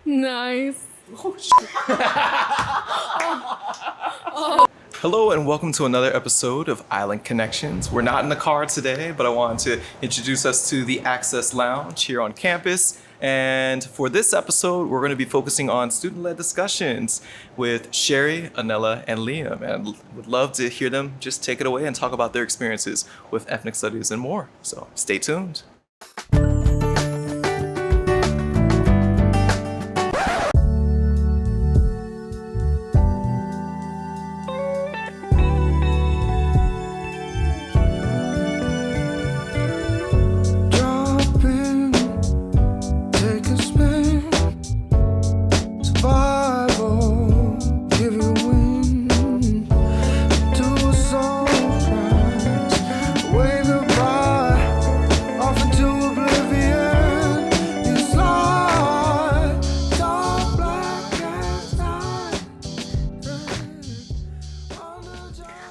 Nice. Hello and welcome to another episode of Island Connections. We're not in the car today, but I wanted to introduce us to the Access Lounge here on campus. And for this episode, we're going to be focusing on student-led discussions with Shary, Ānela, and Liam. And would love to hear them just take it away and talk about their experiences with ethnic studies and more. So stay tuned.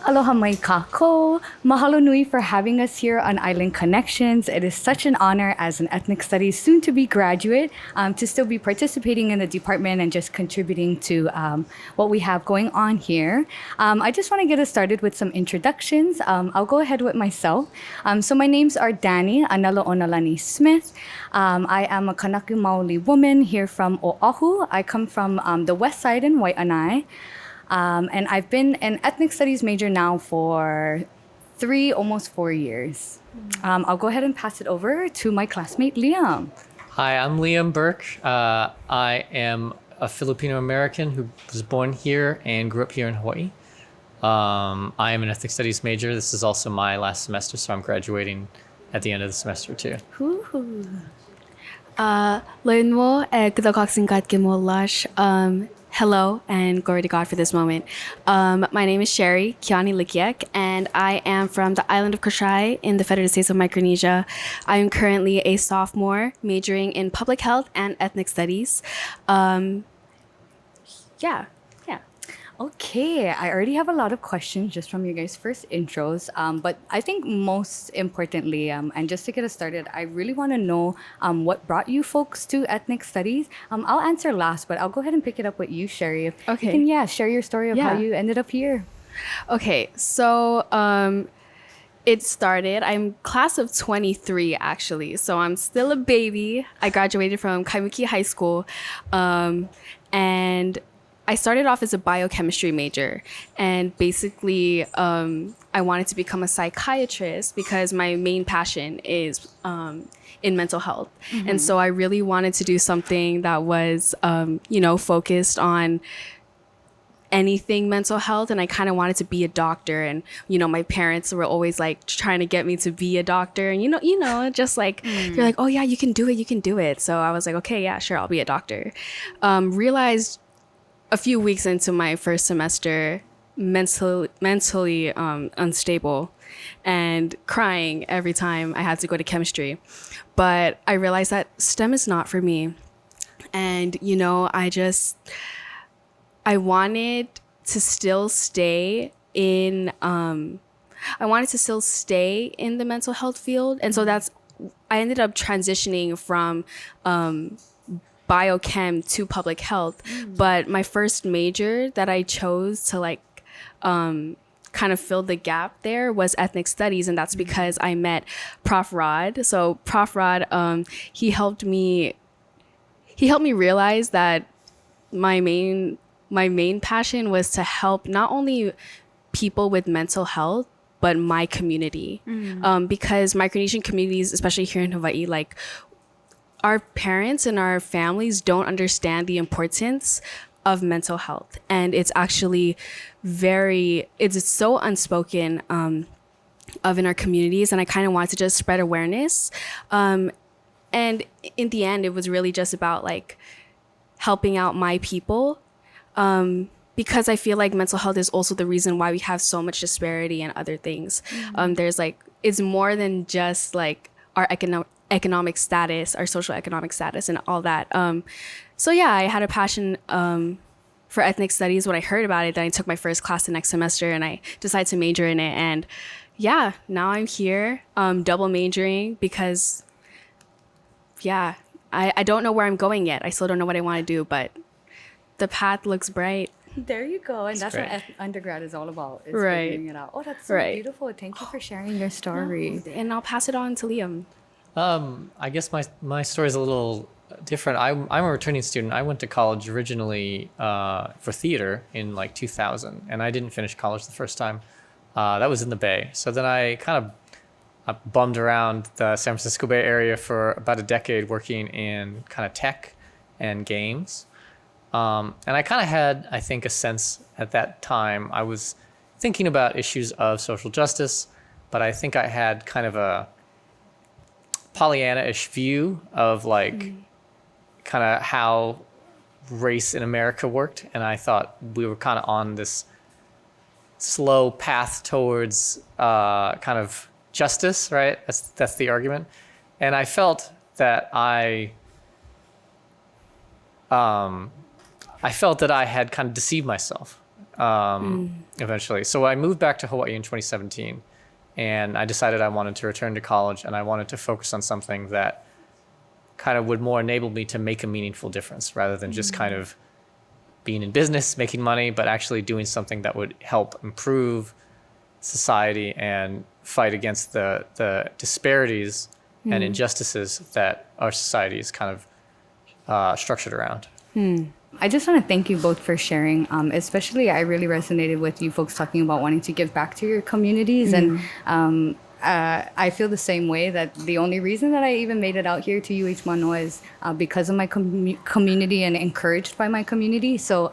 Aloha mai kako. Mahalo nui for having us here on Island Connections. It is such an honor as an ethnic studies soon-to-be graduate to still be participating in the department and just contributing to what we have going on here. I just want to get us started with some introductions. I'll go ahead with myself. So my names are Dani, Ānelaonalani Smith. I am a Kanaka Maoli woman here from Oahu. I come from the west side in Waiʻanae. And I've been an ethnic studies major now for almost 4 years. I'll go ahead and pass it over to my classmate, Liam. Hi, I'm Liam Burke. I am a Filipino American who was born here and grew up here in Hawaii. I am an ethnic studies major. This is also my last semester, so I'm graduating at the end of the semester too. Learn mo kudakak singkat ke mo lash. Hello and glory to God for this moment. My name is Shary-Keani Likiak, and I am from the island of Kauai in the Federated States of Micronesia. I am currently a sophomore majoring in public health and ethnic studies. Okay, I already have a lot of questions just from your guys' first intros, but I think most importantly, and just to get us started, I really want to know what brought you folks to ethnic studies. I'll answer last, but I'll go ahead and pick it up with you, Shary. If Okay. you can, share your story of how you ended up here. Okay, so it started, I'm class of 23 actually, so I'm still a baby. I graduated from Kaimuki High School, and I started off as a biochemistry major, and basically I wanted to become a psychiatrist because my main passion is in mental health. Mm-hmm. And so I really wanted to do something that was, focused on anything mental health, and I kind of wanted to be a doctor. And my parents were always like trying to get me to be a doctor, and just like they're like, oh yeah, you can do it. So I was like, okay, yeah, sure, I'll be a doctor. Realized a few weeks into my first semester, mentally unstable and crying every time I had to go to chemistry. But I realized that STEM is not for me. And, I wanted to still stay in, the mental health field. And so I ended up transitioning from, biochem to public health, but my first major that I chose to kind of fill the gap there was ethnic studies, and that's because I met Prof. Rod. So Prof. Rod, he helped me realize that my main passion was to help not only people with mental health, but my community, because Micronesian communities, especially here in Hawaii, our parents and our families don't understand the importance of mental health. And it's actually it's so unspoken of in our communities. And I kind of wanted to just spread awareness. And in the end, it was really just about helping out my people. Because I feel like mental health is also the reason why we have so much disparity and other things. There's it's more than just our economic status, our social economic status and all that. So yeah, I had a passion for ethnic studies when I heard about it. Then I took my first class the next semester and I decided to major in it. And yeah, now I'm here double majoring because I don't know where I'm going yet. I still don't know what I want to do, but the path looks bright. There you go. And that's great. what undergrad is all about. Is Right. figuring it out. Oh, that's so Right. beautiful. Thank you for sharing your story. And I'll pass it on to Liam. I guess my story is a little different. I'm a returning student. I went to college originally for theater in like 2000, and I didn't finish college the first time. That was in the Bay. So then I bummed around the San Francisco Bay Area for about a decade working in kind of tech and games. And I kind of had, I think, a sense at that time. I was thinking about issues of social justice, but I think I had kind of a Pollyanna-ish view of like kind of how race in America worked. And I thought we were kind of on this slow path towards kind of justice, right? That's the argument. And I felt that I felt that I had kind of deceived myself eventually. So I moved back to Hawaii in 2017, and I decided I wanted to return to college, and I wanted to focus on something that kind of would more enable me to make a meaningful difference rather than just kind of being in business, making money, but actually doing something that would help improve society and fight against the disparities and injustices that our society is kind of structured around. I just want to thank you both for sharing. Especially, I really resonated with you folks talking about wanting to give back to your communities. And I feel the same way, that the only reason that I even made it out here to UH-Mānoa is because of my community and encouraged by my community. So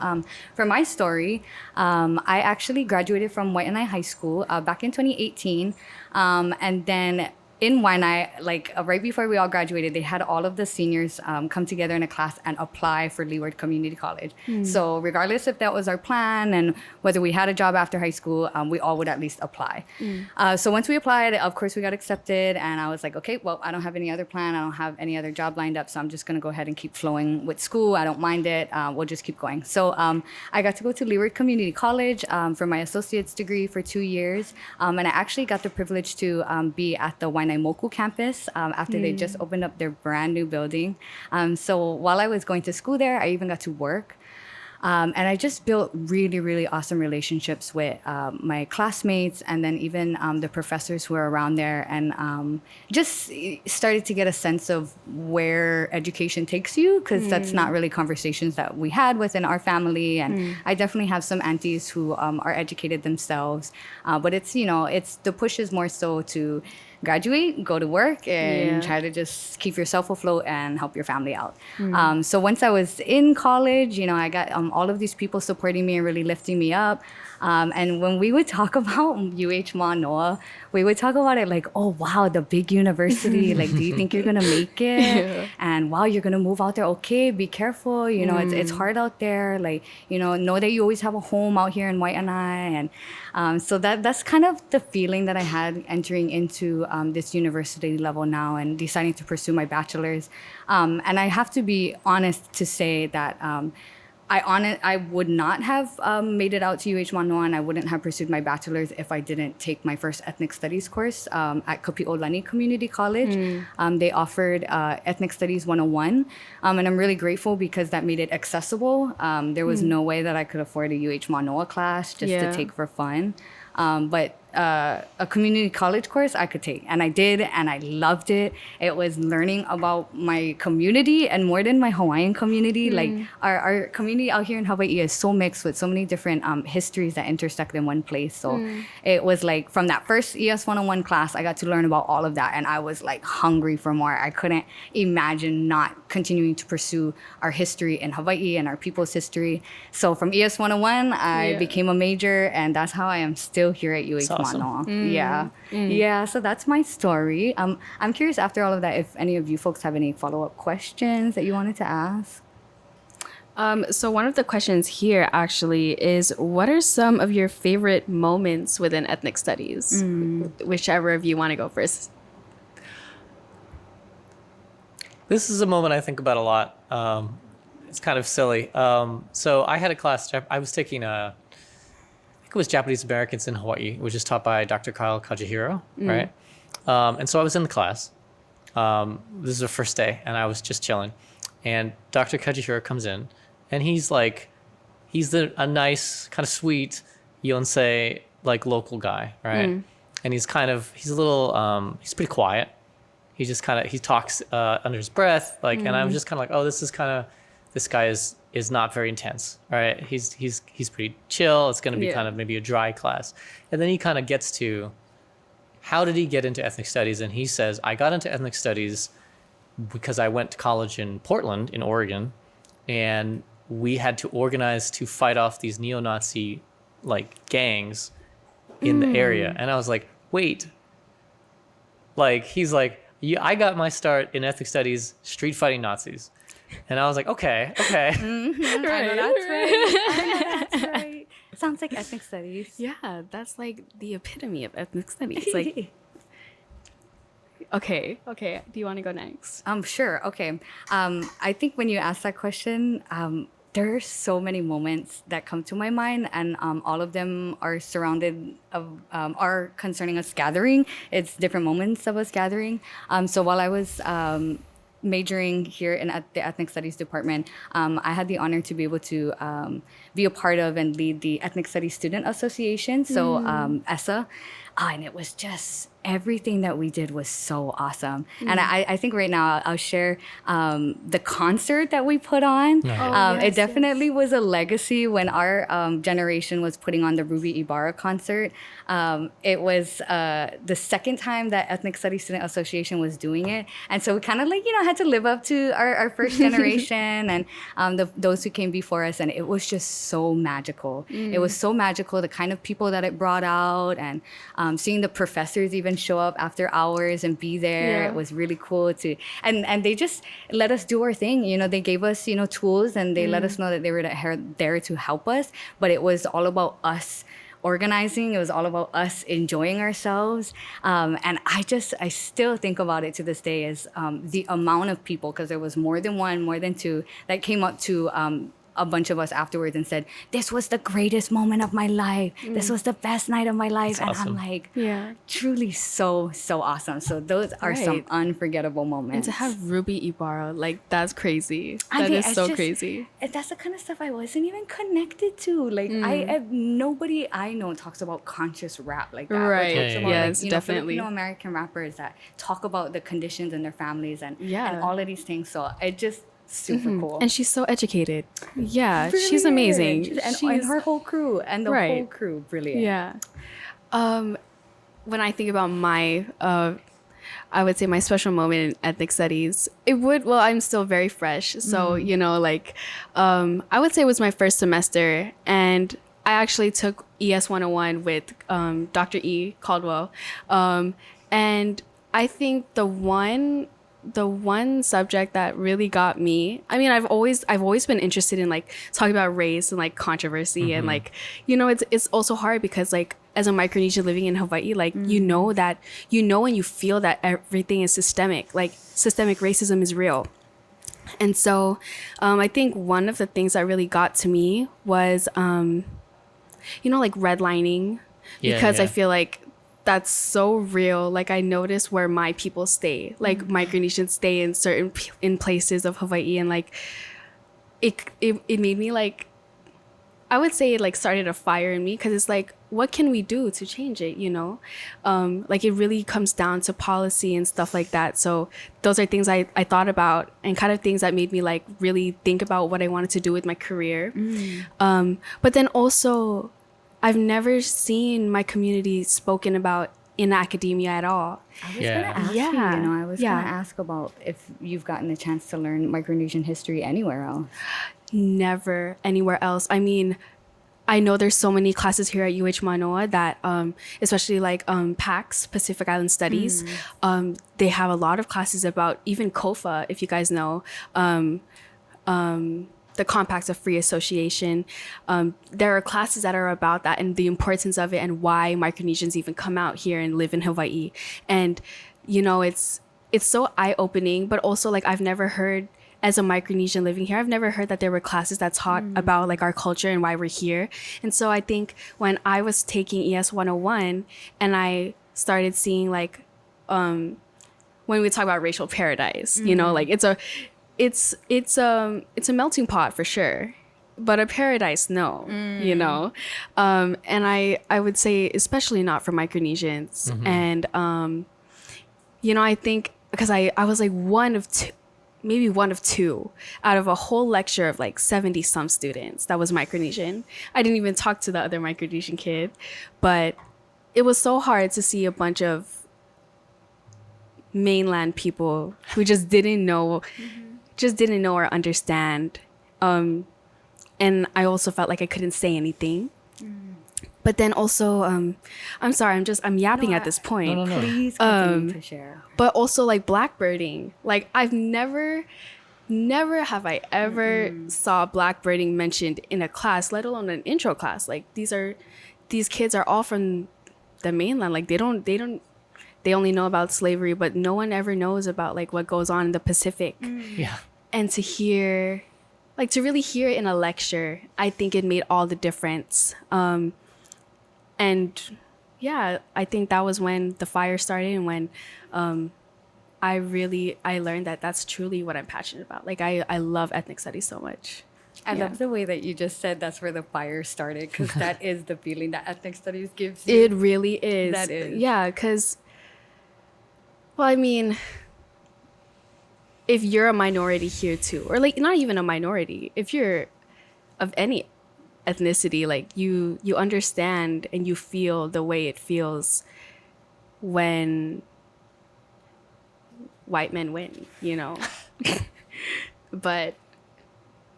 for my story, I actually graduated from Waiʻanae High School back in 2018. And then in Waiʻanae, like right before we all graduated, they had all of the seniors come together in a class and apply for Leeward Community College. So regardless if that was our plan and whether we had a job after high school, we all would at least apply. So once we applied, of course we got accepted, and I was like, okay, well, I don't have any other plan. I don't have any other job lined up, so I'm just gonna go ahead and keep flowing with school. I don't mind it. We'll just keep going. So I got to go to Leeward Community College for my associate's degree for 2 years. And I actually got the privilege to be at the Waiʻanae Moku campus after they just opened up their brand new building. So while I was going to school there, I even got to work. And I just built really, really awesome relationships with my classmates, and then even the professors who are around there, and just started to get a sense of where education takes you, because that's not really conversations that we had within our family. And I definitely have some aunties who are educated themselves, but it's, you know, it's the push is more so to graduate, go to work, and try to just keep yourself afloat and help your family out. So once I was in college, you know, I got all of these people supporting me and really lifting me up. And when we would talk about UH-Mānoa, we would talk about it like, oh, wow, the big university. Like, do you think you're going to make it? And wow, you're going to move out there. Okay, be careful. You know, it's hard out there. Like, you know that you always have a home out here in Waiʻanae. And so that's kind of the feeling that I had entering into this university level now and deciding to pursue my bachelor's. And I have to be honest to say that I would not have made it out to UH-Mānoa, and I wouldn't have pursued my bachelor's if I didn't take my first ethnic studies course at Kapi'olani Community College. They offered Ethnic Studies 101, and I'm really grateful because that made it accessible. There was no way that I could afford a UH-Mānoa class just to take for fun. But a community college course I could take, and I did, and I loved it. It was learning about my community, and more than my Hawaiian community. Like our community out here in Hawaii is so mixed with so many different histories that intersect in one place. So it was like from that first ES 101 class, I got to learn about all of that, and I was like hungry for more. I couldn't imagine not continuing to pursue our history in Hawaii and our people's history. So from ES 101, I became a major, and that's how I am still here at UH-Mānoa. Yeah, so that's my story. I'm curious after all of that if any of you folks have any follow-up questions that you wanted to ask. So one of the questions here actually is, what are some of your favorite moments within ethnic studies? Whichever of you want to go first. This is a moment I think about a lot. It's kind of silly. So I had a class, I was taking it was Japanese Americans in Hawaii, which is taught by Dr. Kyle Kajihiro, right? And so I was in the class, This is the first day, and I was just chilling. And Dr. Kajihira comes in, and he's a nice, kind of sweet Yonsei, like, local guy, right? And he's a little, he's pretty quiet. He just he talks under his breath, like, and I'm just kind of like, oh, this guy is not very intense, right? He's pretty chill. It's going to be kind of maybe a dry class. And then he kind of gets to, how did he get into ethnic studies? And he says, I got into ethnic studies because I went to college in Portland, in Oregon, and we had to organize to fight off these neo-Nazi, like, gangs in the area. And I was like, wait, like, he's like, yeah, I got my start in ethnic studies street fighting Nazis. And I was like, okay. I know that's right. Sounds like ethnic studies. Yeah, that's like the epitome of ethnic studies. Like, okay. Do you want to go next? Sure. Okay. I think when you ask that question, there are so many moments that come to my mind, and all of them are are concerning us gathering. It's different moments of us gathering. So while I was majoring here at the Ethnic Studies department, I had the honor to be able to be a part of and lead the Ethnic Studies Student Association, so ESSA. And it was just, everything that we did was so awesome. And I think right now I'll share the concert that we put on. It definitely was a legacy when our generation was putting on the Ruby Ibarra concert. It was the second time that Ethnic Studies Student Association was doing it. And so we kind of like, had to live up to our first generation and those who came before us. And it was just so magical. It was so magical, the kind of people that it brought out, and seeing the professors even show up after hours and be there. It was really cool to, and they just let us do our thing. They gave us, tools, and they let us know that they were there to help us. But it was all about us organizing. It was all about us enjoying ourselves. And I still think about it to this day as the amount of people, because there was more than one, more than two, that came up to a bunch of us afterwards and said, this was the greatest moment of my life. This was the best night of my life. That's and awesome. I'm like, truly so awesome. So those are some unforgettable moments. And to have Ruby Ibarra, like, that's crazy. That is so crazy. That's the kind of stuff I wasn't even connected to. Like, nobody I know talks about conscious rap like that. Right. Or talks about, Yes, like, definitely. Filipino American rappers that talk about the conditions in their families and all of these things. So it just super cool. And she's so educated. Yeah, Brilliant. she's amazing. And her whole crew and the whole crew, brilliant. Yeah. When I think about my, I would say my special moment in ethnic studies, I'm still very fresh. So, I would say it was my first semester, and I actually took ES 101 with Dr. E. Caldwell. And I think the one subject that really got me, I mean, I've always been interested in, like, talking about race and, like, controversy and, like, it's also hard because, like, as a Micronesian living in Hawaii, like, and you feel that everything is systemic, like, systemic racism is real. And so I think one of the things that really got to me was, like, redlining, because I feel like that's so real. Like, I noticed where my people stay, like, Micronesians stay in certain in places of Hawaii, and, like, it made me, like, I would say it, like, started a fire in me, because it's like, what can we do to change it, like, it really comes down to policy and stuff like that. So those are things I thought about, and kind of things that made me, like, really think about what I wanted to do with my career. But then also, I've never seen my community spoken about in academia at all. I was going to ask you, I was going to ask about if you've gotten a chance to learn Micronesian history anywhere else. Never anywhere else. I mean, I know there's so many classes here at UH-Mānoa that, especially like PAX, Pacific Island Studies, they have a lot of classes about even COFA, if you guys know, the Compacts of Free Association. There are classes that are about that and the importance of it and why Micronesians even come out here and live in Hawaii. And, it's so eye-opening, but also, like, I've never heard, as a Micronesian living here, I've never heard that there were classes that taught about, like, our culture and why we're here. And so I think when I was taking ES 101 and I started seeing, like, when when we talk about racial paradise, you know, like it's a melting pot for sure, but a paradise, no, you know. And I would say especially not for Micronesians. And you know, I think because I was like one of two out of a whole lecture of like 70 some students that was Micronesian. I didn't even talk to the other Micronesian kid, but it was so hard to see a bunch of mainland people who just didn't know or understand. And I also felt like I couldn't say anything. But then also, I'm sorry, I'm yapping at this point. No. Please continue to share. But also like blackbirding. Like I've never have I ever saw blackbirding mentioned in a class, let alone an intro class. Like these kids are all from the mainland. Like they only know about slavery, but no one ever knows about like what goes on in the Pacific. Yeah. And to really hear it in a lecture, I think it made all the difference. And yeah, I think that was when the fire started and when I learned that that's truly what I'm passionate about. Like I love ethnic studies so much. I love the way that you just said that's where the fire started, because that is the feeling that ethnic studies gives you. It really is. That is. Yeah, because, well, I mean, if you're a minority here too, or like not even a minority, if you're of any ethnicity, like you understand and you feel the way it feels when white men win, you know. But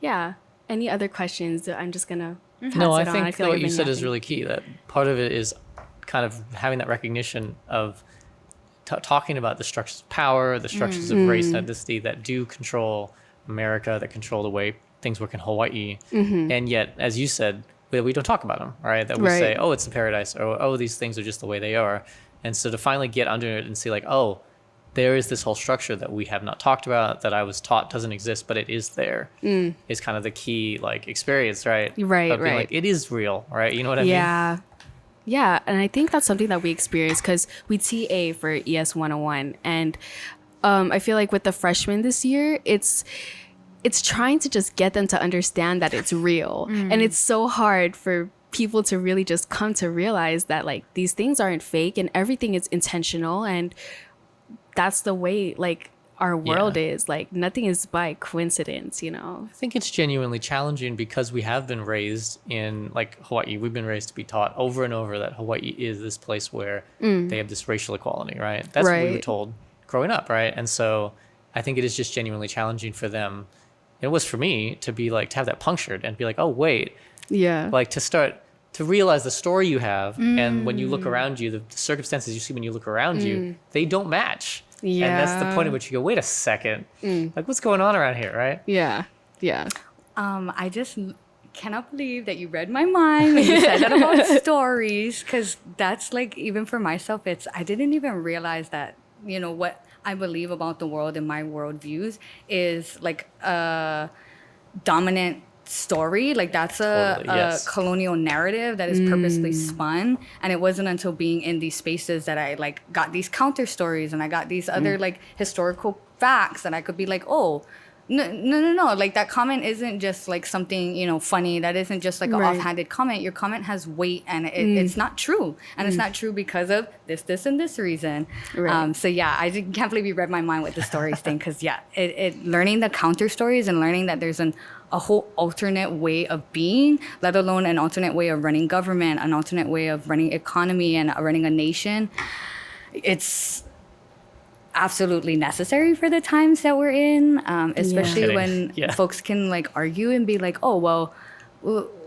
yeah, any other questions? I'm just gonna pass No, I it on. think feel what like you I've been said is yapping. really key. That part of it is kind of having that recognition of talking about the structures of power, the structures of race and ethnicity that do control America, that control the way things work in Hawaii. And yet, as you said, we don't talk about them, right? That we say, oh, it's a paradise, or oh, these things are just the way they are. And so to finally get under it and see like, oh, there is this whole structure that we have not talked about, that I was taught doesn't exist, but it is there, is kind of the key like experience, right? Right, of being right. like, it is real, right? You know what I mean? Yeah. Yeah, and I think that's something that we experience because we TA for ES 101, and I feel like with the freshmen this year, it's trying to just get them to understand that it's real, and it's so hard for people to really just come to realize that like these things aren't fake and everything is intentional, and that's the way like our world is. Like nothing is by coincidence, you know. I think it's genuinely challenging because we have been raised in like Hawaii. We've been raised to be taught over and over that Hawaii is this place where they have this racial equality, right? That's what we were told growing up, right? And so I think it is just genuinely challenging for them. It was for me to be like, to have that punctured and be like, oh, wait. Yeah. Like to start to realize the story you have. And when you look around you, the circumstances you see when you look around you, they don't match. Yeah. And that's the point at which you go, wait a second. Like what's going on around here, right? Yeah. Yeah. I just cannot believe that you read my mind when you said that about stories, because that's like, even for myself, I didn't even realize that, you know, what I believe about the world and my worldviews is like a dominant story. Like that's a colonial narrative that is purposely spun. And it wasn't until being in these spaces that I like got these counter stories and I got these other like historical facts that I could be like, oh, no. Like that comment isn't just like something, you know, funny. That isn't just like an offhanded comment. Your comment has weight and it's not true. And it's not true because of this, and this reason. Right. So yeah, I can't believe you read my mind with the stories thing. Cause yeah, it learning the counter stories and learning that there's a whole alternate way of being, let alone an alternate way of running government, an alternate way of running economy and running a nation. It's absolutely necessary for the times that we're in, especially when folks can like argue and be like, oh, well,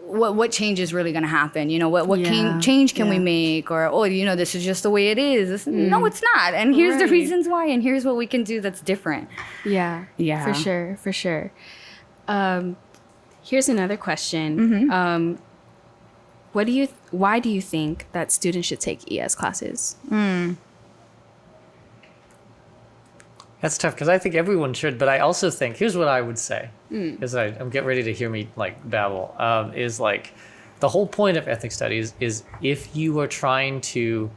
what change is really going to happen? You know, what change can we make? Or, oh, you know, this is just the way it is. No, it's not. And here's the reasons why. And here's what we can do that's different. Yeah. Yeah. For sure. Here's another question. Why do you think that students should take ES classes? That's tough because I think everyone should, but I also think, here's what I would say, because I'm getting ready to hear me like babble, is like the whole point of ethnic studies is if you are trying to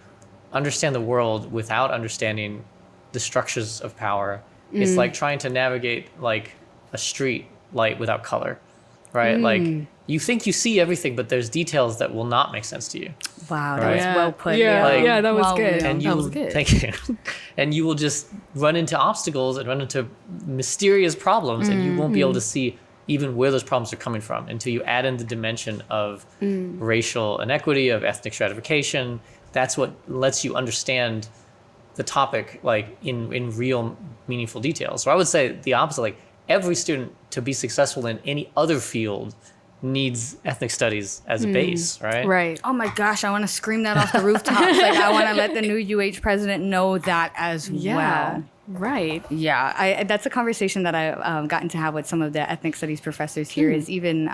understand the world without understanding the structures of power. It's like trying to navigate like a street light without color, right? Like you think you see everything, but there's details that will not make sense to you. Wow, that Right. was well put. Yeah, Like- yeah, that was Well, good. And you that will, was good. thank you. And you will just run into obstacles and run into mysterious problems, and you won't be able to see even where those problems are coming from until you add in the dimension of racial inequity, of ethnic stratification. That's what lets you understand the topic like in real meaningful detail. So I would say the opposite. Like every student to be successful in any other field needs ethnic studies as a base, right? Right. Oh my gosh, I want to scream that off the rooftops. Like I want to let the new UH president know that as Yeah. well. Right. Yeah, that's a conversation that I've gotten to have with some of the ethnic studies professors here. Is even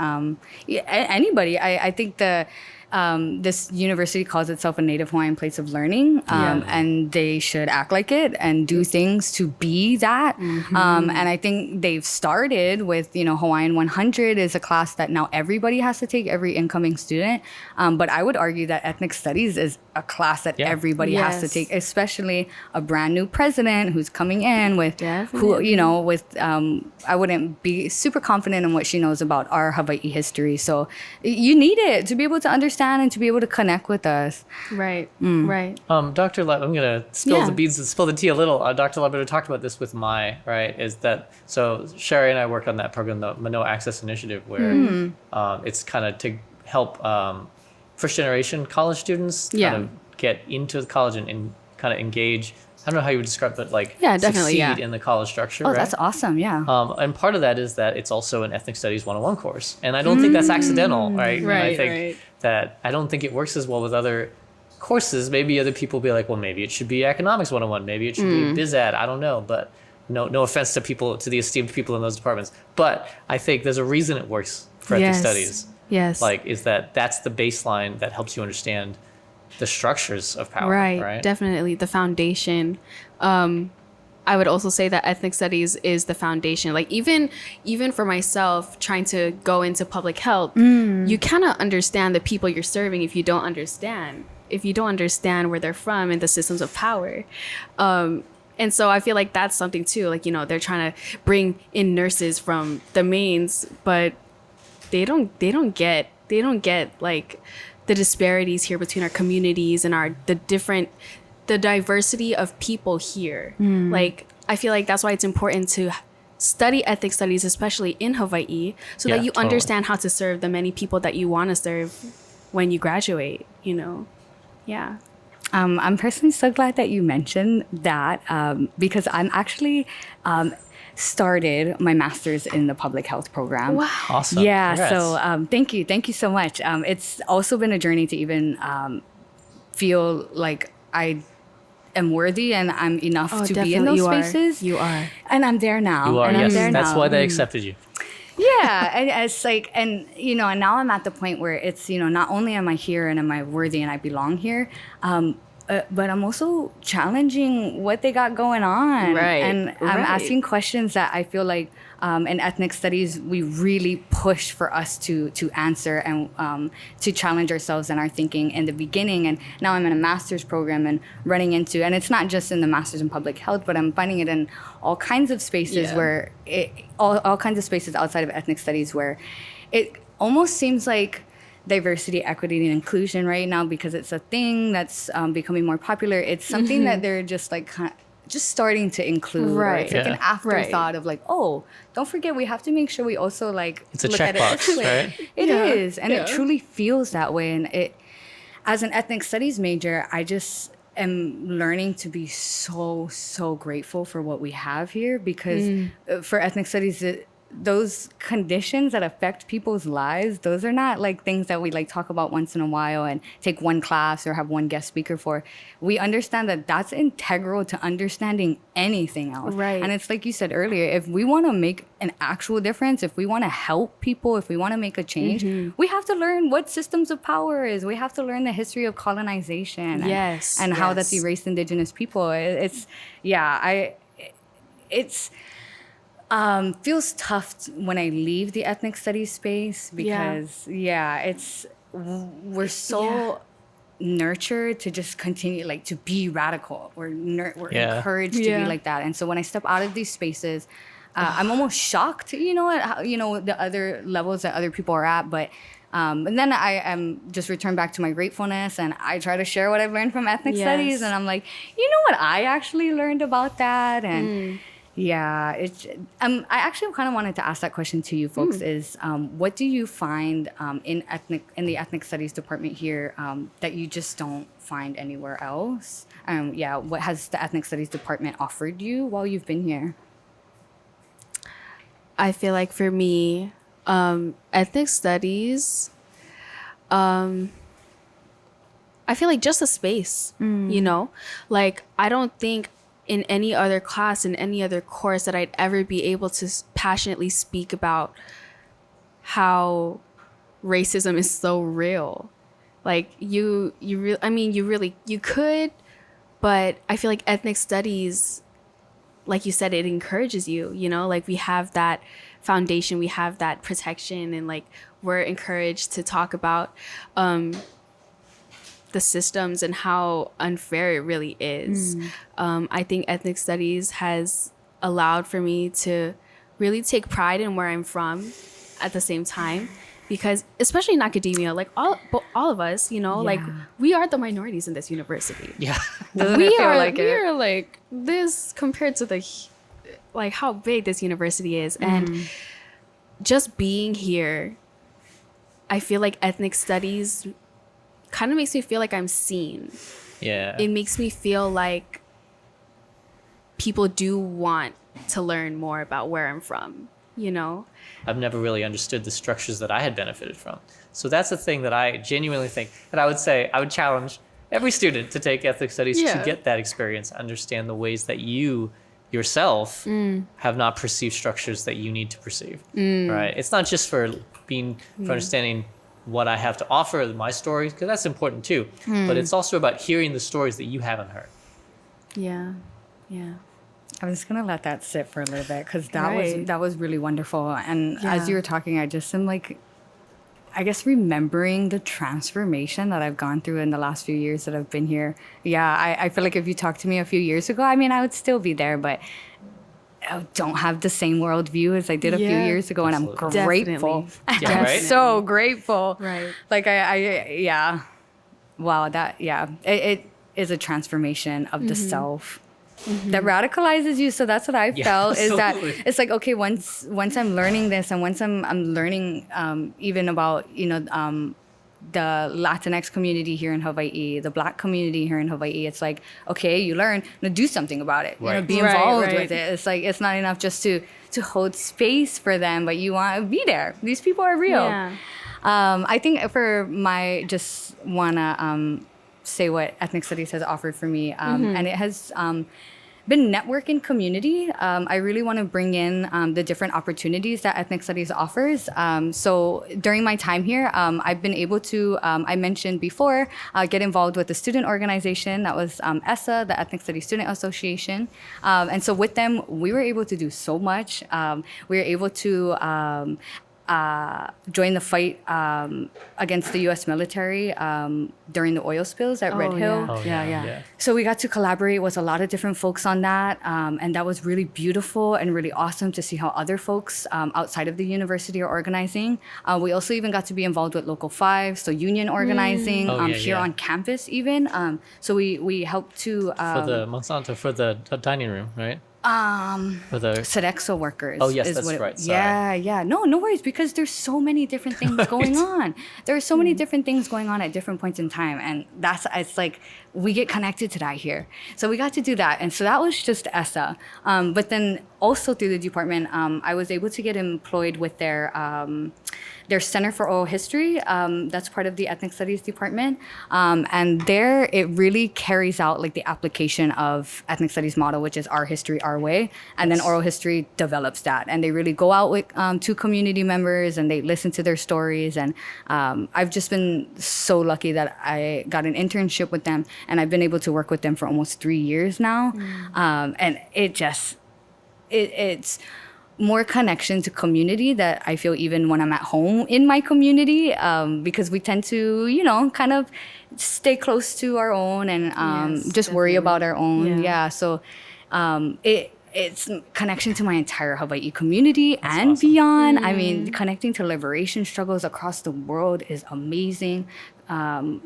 anybody. I think this university calls itself a Native Hawaiian place of learning, and they should act like it and do things to be that. And I think they've started with, Hawaiian 100 is a class that now everybody has to take, every incoming student. But I would argue that ethnic studies is a class that everybody has to Yes. take, especially a brand new president who's coming in with Definitely. I wouldn't be super confident in what she knows about our Hawaii history. So you need it to be able to understand and to be able to connect with us. Right. Right. Dr. I'm going to spill Yeah. the beans and spill the tea a little. Dr. Labrador talked about this with Mai, right? Is that, so Shary and I work on that program, the Mānoa Access Initiative, where it's kind of to help first generation college students kind of get into the college and kind of engage. I don't know how you would describe it, but like definitely, succeed in the college structure. Oh, right? that's awesome. Yeah. And part of that is that it's also an ethnic studies 101 course. And I don't think that's accidental, right? And I Right, think right. that I don't think it works as well with other courses. Maybe other people be like, well, maybe it should be economics 101. Maybe it should be biz ed. I don't know. But no offense to the esteemed people in those departments. But I think there's a reason it works for ethnic Yes. studies. Yes. Like, is that's the baseline that helps you understand the structures of power, right? Definitely the foundation. I would also say that ethnic studies is the foundation. Like even for myself, trying to go into public health, you cannot understand the people you're serving if you don't understand where they're from and the systems of power. And so I feel like that's something too. Like, they're trying to bring in nurses from the mains, but they don't get like the disparities here between our communities and the diversity of people here. Like, I feel like that's why it's important to study ethnic studies, especially in Hawaii, so that you totally. understand how to serve the many people that you want to serve when you graduate, Yeah. I'm personally so glad that you mentioned that because I'm actually started my master's in the public health program. Wow. Awesome. Yeah, Congrats. so thank you so much. It's also been a journey to even feel like I am worthy and I'm enough to be in those spaces. You are. And I'm there now. You are, and yes. I'm there That's now. why they accepted you. Yeah, and it's like, and now I'm at the point where it's, not only am I here and am I worthy and I belong here, but I'm also challenging what they got going on. Right, And I'm right. asking questions that I feel like in ethnic studies, we really push for us to answer and to challenge ourselves and our thinking in the beginning. And now I'm in a master's program and running into, and it's not just in the master's in public health, but I'm finding it in all kinds of spaces where all kinds of spaces outside of ethnic studies where it almost seems like diversity, equity, and inclusion right now, because it's a thing that's becoming more popular. It's something that they're just like just starting to include. Or Right. it's like an Yeah. afterthought of like, oh, don't forget, we have to make sure we also like It's a look at it checkbox, this way. right? It Yeah. is, and Yeah. it truly feels that way. And it, as an ethnic studies major, I just am learning to be so grateful for what we have here, because for ethnic studies, those conditions that affect people's lives, those are not like things that we like talk about once in a while and take one class or have one guest speaker for. We understand that that's integral to understanding anything else. Right. And it's like you said earlier, if we want to make an actual difference, if we want to help people, if we want to make a change, we have to learn what systems of power is. We have to learn the history of colonization. Yes, And how that's yes. erased indigenous people. It's feels tough when I leave the ethnic studies space because it's we're so nurtured to just continue like to be radical. We're encouraged to be like that. And so when I step out of these spaces, I'm almost shocked, at how, the other levels that other people are at. But and then I am just return back to my gratefulness, and I try to share what I've learned from ethnic studies. And I'm like, you know what I actually learned about that? And yeah, I actually kind of wanted to ask that question to you folks is what do you find in the ethnic studies department here that you just don't find anywhere else? What has the ethnic studies department offered you while you've been here? I feel like for me, ethnic studies, I feel like just a space, like I don't think in any other class, in any other course that I'd ever be able to passionately speak about how racism is so real. Like you could, but I feel like ethnic studies, like you said, it encourages you, like we have that foundation, we have that protection, and like we're encouraged to talk about the systems and how unfair it really is. I think ethnic studies has allowed for me to really take pride in where I'm from at the same time, because especially in academia, like all of us, like we are the minorities in this university. Yeah. we are like this compared to like how big this university is. And just being here, I feel like ethnic studies kind of makes me feel like I'm seen. Yeah. It makes me feel like people do want to learn more about where I'm from, I've never really understood the structures that I had benefited from. So that's the thing that I genuinely think, and I would challenge every student to take ethnic studies to get that experience, understand the ways that you yourself have not perceived structures that you need to perceive, right? It's not just for understanding what I have to offer, my stories, because that's important too, but it's also about hearing the stories that you haven't heard. Yeah. I was gonna let that sit for a little bit because that was really wonderful. And as you were talking, I just am like, I guess remembering the transformation that I've gone through in the last few years that I've been here. Yeah, I feel like if you talked to me a few years ago, I would still be there, but I don't have the same worldview as I did a few years ago, and I'm grateful. Yeah, right? I'm so grateful. Right. Like wow, it is a transformation of the self. That radicalizes you. So that's what I felt is that it's like, okay, once I'm learning this, and once I'm learning even about the Latinx community here in Hawaii, the Black community here in Hawaii, it's like, okay, you learn, now do something about it. Be involved with it. It's like, it's not enough just to hold space for them, but you want to be there. These people are real. I think just wanna say what ethnic studies has offered for me, and it has been networking community. I really want to bring in the different opportunities that ethnic studies offers. So during my time here, I've been able to, I mentioned before, get involved with the student organization that was ESSA, the Ethnic Studies Student Association. And so with them, we were able to do so much. We were able to join the fight against the U.S. military during the oil spills at Red Hill. Yeah. So we got to collaborate with a lot of different folks on that, and that was really beautiful and really awesome to see how other folks outside of the university are organizing. We also even got to be involved with Local 5, so union organizing here on campus even. So we helped to... for the Monsanto, for the dining room, right? For the Sodexo workers. Oh yes, that's right. Sorry. Yeah. No worries, because there's so many different things going on. There are so many different things going on at different points in time, and it's like we get connected to that here. So we got to do that, and so that was just ESSA. But then also through the department, I was able to get employed with their Center for Oral History. That's part of the Ethnic Studies department, and there it really carries out like the application of Ethnic Studies model, which is our history, our way, and then oral history develops that, and they really go out with to community members and they listen to their stories. And I've just been so lucky that I got an internship with them, and I've been able to work with them for almost 3 years now. And it's more connection to community that I feel even when I'm at home in my community, because we tend to, kind of stay close to our own and just worry about our own. Yeah. So it's connection to my entire Hawaii community and awesome. Beyond. I mean, connecting to liberation struggles across the world is amazing. So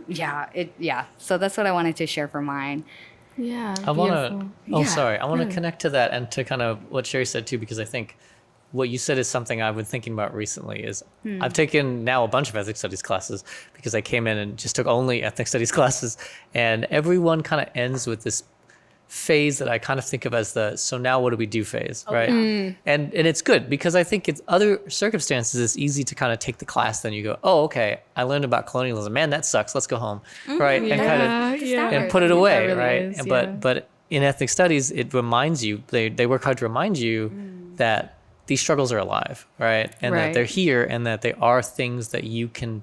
that's what I wanted to share for mine. Yeah. I want to connect to that and to kind of what Shary said too, because I think what you said is something I've been thinking about recently is I've taken now a bunch of ethnic studies classes because I came in and just took only ethnic studies classes, and everyone kind of ends with this phase that I kind of think of as the so now what do we do phase, right? And it's good because I think it's other circumstances it's easy to kind of take the class, then you go, oh, okay, I learned about colonialism, man, that sucks, let's go home, right? And kind of and put it away, really right? Is, but in ethnic studies, it reminds you, they work hard to remind you that these struggles are alive, right? And that they're here, and that they are things that you can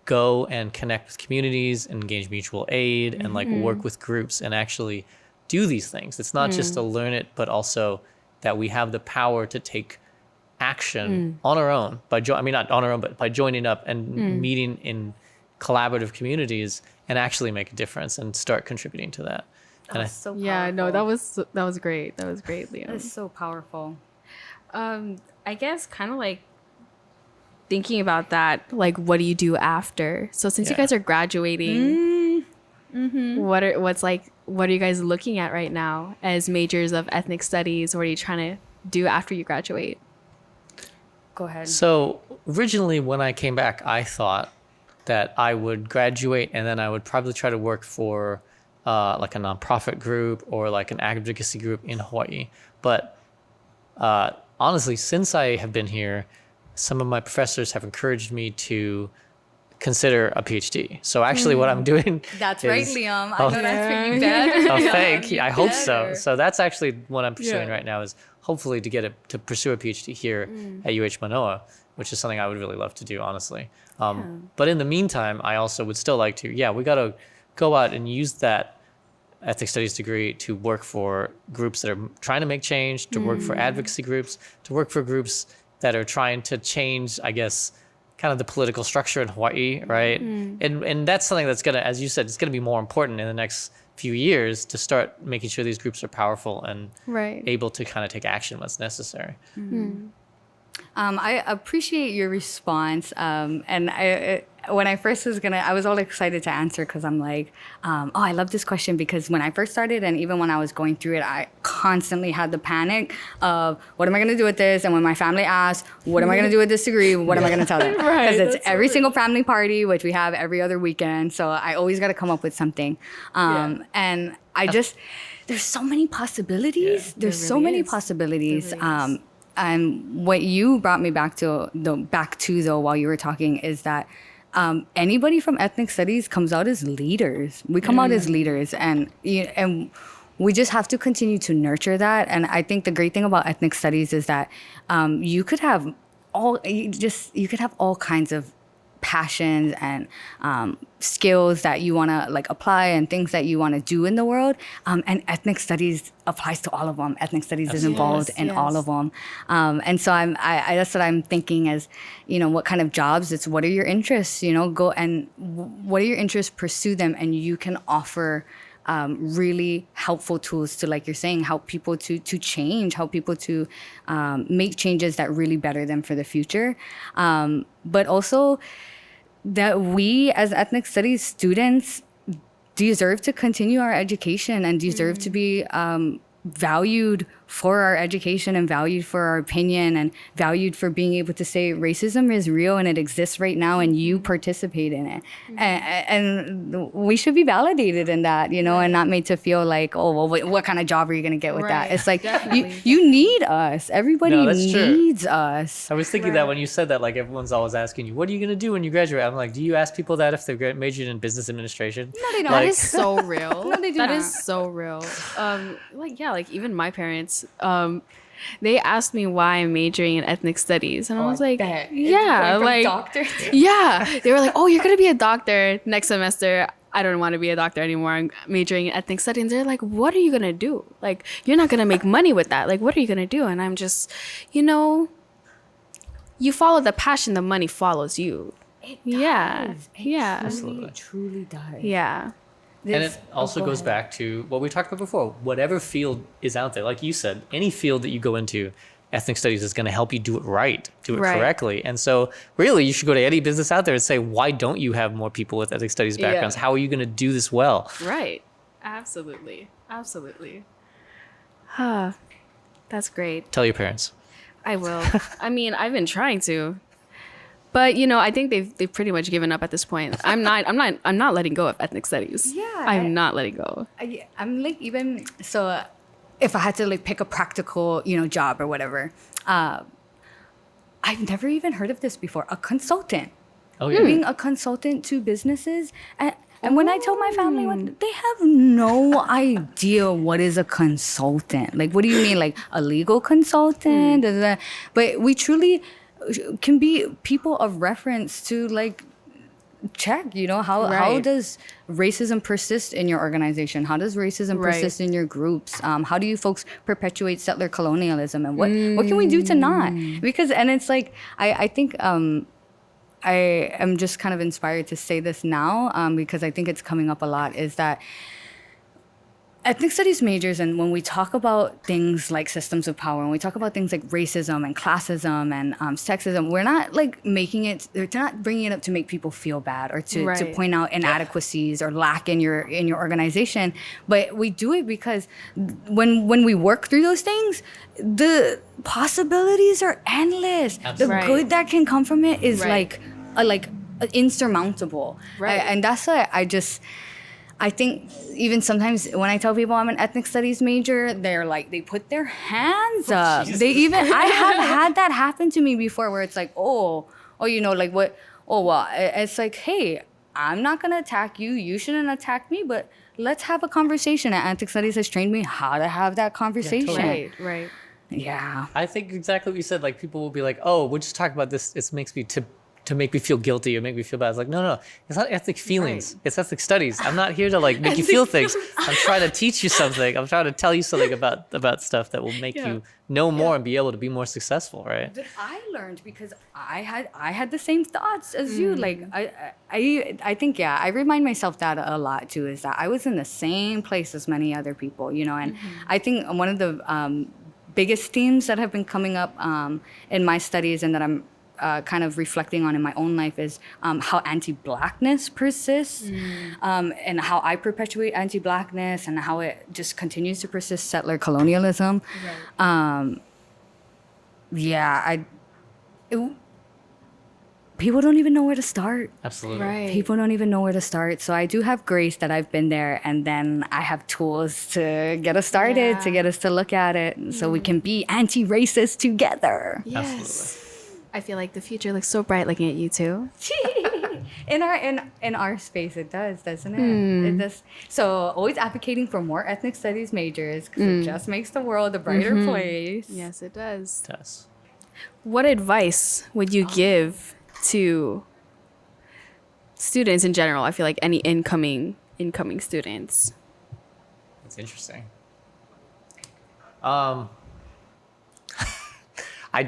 go and connect with communities, and engage mutual aid, and like work with groups and actually do these things. It's not just to learn it, but also that we have the power to take action on our own not on our own, but by joining up and meeting in collaborative communities and actually make a difference and start contributing to that. That's so powerful. Yeah, no, that was great. That was great, Liam. That's so powerful. I guess kind of like thinking about that, like what do you do after? So since you guys are graduating, what are you guys looking at right now as majors of ethnic studies? What are you trying to do after you graduate? Go ahead. So originally when I came back, I thought that I would graduate and then I would probably try to work for like a nonprofit group or like an advocacy group in Hawaii. But honestly, since I have been here, some of my professors have encouraged me to consider a PhD. So actually what I'm doing That's is, right, Liam. I know that's pretty bad. Oh, thank you. I hope so. So that's actually what I'm pursuing right now, is hopefully to pursue a PhD here at UH-Mānoa, which is something I would really love to do, honestly. But in the meantime, I also would still like to, we got to go out and use that ethnic studies degree to work for groups that are trying to make change, to work for advocacy groups, to work for groups that are trying to change, I guess, kind of the political structure in Hawaii, right? And that's something that's gonna, as you said, it's gonna be more important in the next few years to start making sure these groups are powerful and able to kind of take action when it's necessary. I appreciate your response. And when I first I was all excited to answer because I'm like, I love this question, because when I first started and even when I was going through it, I constantly had the panic of what am I going to do with this? And when my family asks, what am I going to do with this degree? What am I going to tell them? Because it's every single family party, which we have every other weekend. So I always got to come up with something. And I just, there's so many possibilities. There's so many possibilities. And what you brought me back to though while you were talking is that anybody from ethnic studies comes out as leaders. We come out as leaders, and we just have to continue to nurture that. And I think the great thing about ethnic studies is that you could have all kinds of passions and skills that you want to like apply and things that you want to do in the world, and ethnic studies applies to all of them. Ethnic studies is involved in all of them, and so I that's what I'm thinking is, what kind of jobs, it's what are your interests, go and what are your interests, pursue them, and you can offer really helpful tools to, like you're saying, help people to change, help people to make changes that really better them for the future, but also that we as ethnic studies students deserve to continue our education and deserve to be valued for our education and valued for our opinion and valued for being able to say racism is real and it exists right now and you participate in it. And we should be validated in that, and not made to feel like, oh, well, what kind of job are you going to get with that? It's like, you need us. Everybody needs us. I was thinking that when you said that, like everyone's always asking you, what are you going to do when you graduate? I'm like, do you ask people that if they're majored in business administration? No, they don't. That is so real. No, they do That not. is so real. Like even my parents, they asked me why I'm majoring in ethnic studies, and I was like, doctor. they were like, oh, you're gonna be a doctor next semester. I don't want to be a doctor anymore. I'm majoring in ethnic studies. And they're like, what are you going to do? Like, you're not going to make money with that. Like, what are you going to do? And I'm just, you follow the passion, the money follows you. It Yeah. does. It Yeah. truly, truly does. Yeah. And it also go goes ahead. back to what we talked about before. Whatever field is out there, like you said, any field that you go into, ethnic studies is going to help you do it right, do it Right. correctly. And so really you should go to any business out there and say, why don't you have more people with ethnic studies backgrounds? Yeah. How are you going to do this well? Right. Absolutely. Absolutely. Huh. That's great. Tell your parents. I will. I mean, I've been trying to. But I think they've pretty much given up at this point. I'm not letting go of ethnic studies. Yeah, I'm not letting go. I'm like, even so, if I had to like pick a practical, job or whatever, I've never even heard of this before. A consultant. Oh, yeah. Being a consultant to businesses. And when I tell my family, they have no idea what is a consultant. Like, what do you mean? Like a legal consultant? But we truly can be people of reference to like check, how Right. does racism persist in your organization? How does racism Right. persist in your groups? How do you folks perpetuate settler colonialism? And what can we do to not? Because, and it's like, I think I am just kind of inspired to say this now because I think it's coming up a lot, is that ethnic studies majors, and when we talk about things like systems of power, when we talk about things like racism and classism and sexism, we're not like they're not bringing it up to make people feel bad or to Right. point out inadequacies or lack in your organization. But we do it because when we work through those things, the possibilities are endless. Absolutely. The Right. good that can come from it is Right. like insurmountable. Right. And that's why I think even sometimes when I tell people I'm an ethnic studies major, they're like, they put their hands up. I have had that happen to me before, where it's like, like what? Oh, well, it's like, hey, I'm not going to attack you. You shouldn't attack me, but let's have a conversation. And ethnic studies has trained me how to have that conversation. totally. Right. Yeah. I think exactly what you said. Like, people will be like, "Oh, we'll just talk about this. It makes me to make me feel guilty or make me feel bad." It's like, no, it's not ethnic feelings. Right. It's ethnic studies. I'm not here to like make you feel things. I'm trying to teach you something. I'm trying to tell you something about stuff that will make you know more and be able to be more successful, right? That I learned because I had the same thoughts as you. Like I think I remind myself that a lot too, is that I was in the same place as many other people, and I think one of the biggest themes that have been coming up in my studies and that I'm kind of reflecting on in my own life is how anti-Blackness persists and how I perpetuate anti-Blackness and how it just continues to persist, settler colonialism. Right. People don't even know where to start. Absolutely. Right. People don't even know where to start. So I do have grace that I've been there, and then I have tools to get us started, to Yeah. get us to look at it, so we can be anti-racist together. Yes. I feel like the future looks so bright looking at you too. In our space, it does, doesn't it? It does. So always advocating for more ethnic studies majors, because it just makes the world a brighter place. Yes, it does. It does. What advice would you give to students in general? I feel like any incoming students. That's interesting.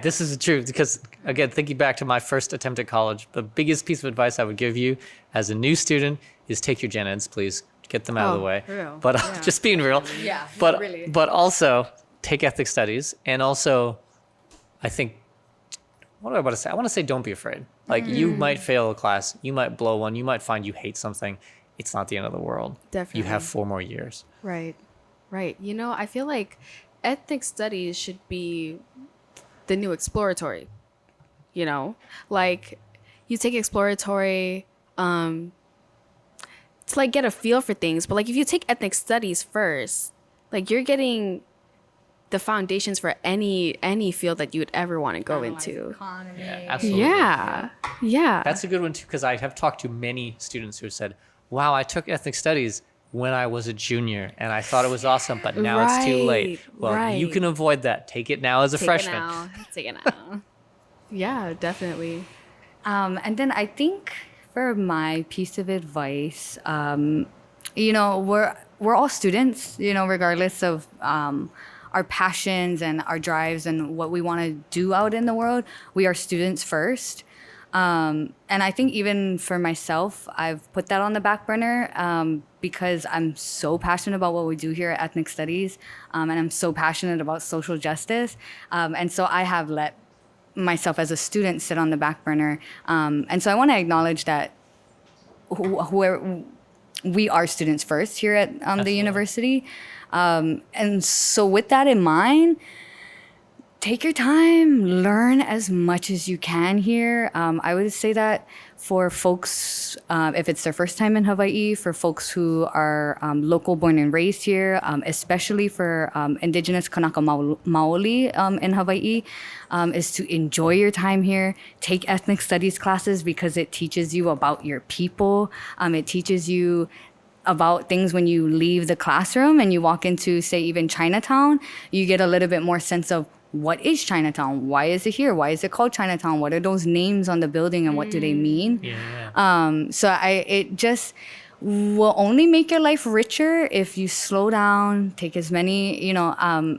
This is the truth, because again, thinking back to my first attempt at college, the biggest piece of advice I would give you as a new student is take your gen eds, please. Get them out of the way. real. But just being real. Yeah, But really. but also take ethnic studies, and also I think, what do I want to say? I want to say don't be afraid. Like, you might fail a class, you might blow one, you might find you hate something. It's not the end of the world. Definitely. You have 4 more years. Right. I feel like ethnic studies should be the new exploratory. Like, you take exploratory to like get a feel for things, but like if you take ethnic studies first, like you're getting the foundations for any field that you would ever want to go into. Economy. Yeah, absolutely. Yeah. That's a good one too, because I have talked to many students who said, "Wow, I took ethnic studies when I was a junior and I thought it was awesome, but now it's too late." Well, you right. can avoid that. Take it now as a freshman. Take it now. Yeah, definitely. And then I think offer my piece of advice, you know, we're all students, you know, regardless of our passions and our drives and what we want to do out in the world. We are students first. And I think even for myself, I've put that on the back burner because I'm so passionate about what we do here at Ethnic Studies, and I'm so passionate about social justice. And so I have let myself as a student sit on the back burner. And so I want to acknowledge that we are students first here at the university. And so with that in mind, take your time, learn as much as you can here. I would say that for folks, if it's their first time in Hawaii, for folks who are local born and raised here, especially for indigenous Kanaka Maoli in Hawaii, is to enjoy your time here. Take ethnic studies classes because it teaches you about your people. It teaches you about things when you leave the classroom and you walk into, say, even Chinatown. You get a little bit more sense of what is Chinatown? Why is it here? Why is it called Chinatown? What are those names on the building and what do they mean? So it just will only make your life richer if you slow down, take as many, you know,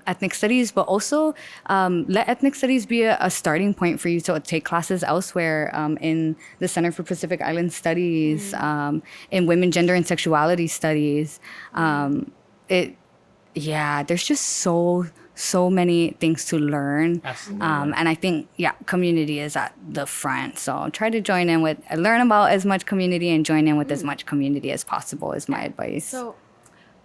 ethnic studies, but also let ethnic studies be a starting point for you to take classes elsewhere in the Center for Pacific Island Studies, in Women, Gender, and Sexuality Studies. There's just so many things to learn. Absolutely. And I think, community is at the front. So try to learn about as much community and join in with as much community as possible is my advice. So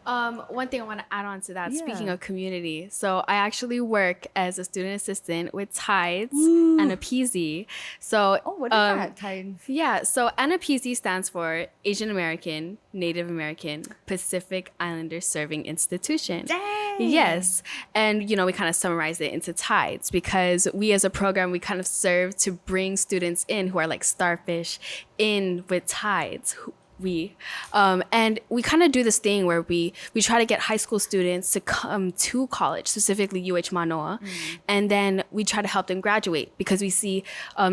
one thing I want to add on to that, speaking of community. So I actually work as a student assistant with Tides and APZ. So what is that, Tides? Yeah, so APZ stands for Asian American, Native American, Pacific Islander Serving Institution. Dang! Yes. And, you know, we kind of summarize it into Tides because we as a program, we kind of serve to bring students in who are like starfish in with Tides. And we kind of do this thing where we try to get high school students to come to college, specifically UH-Mānoa, and then we try to help them graduate because we see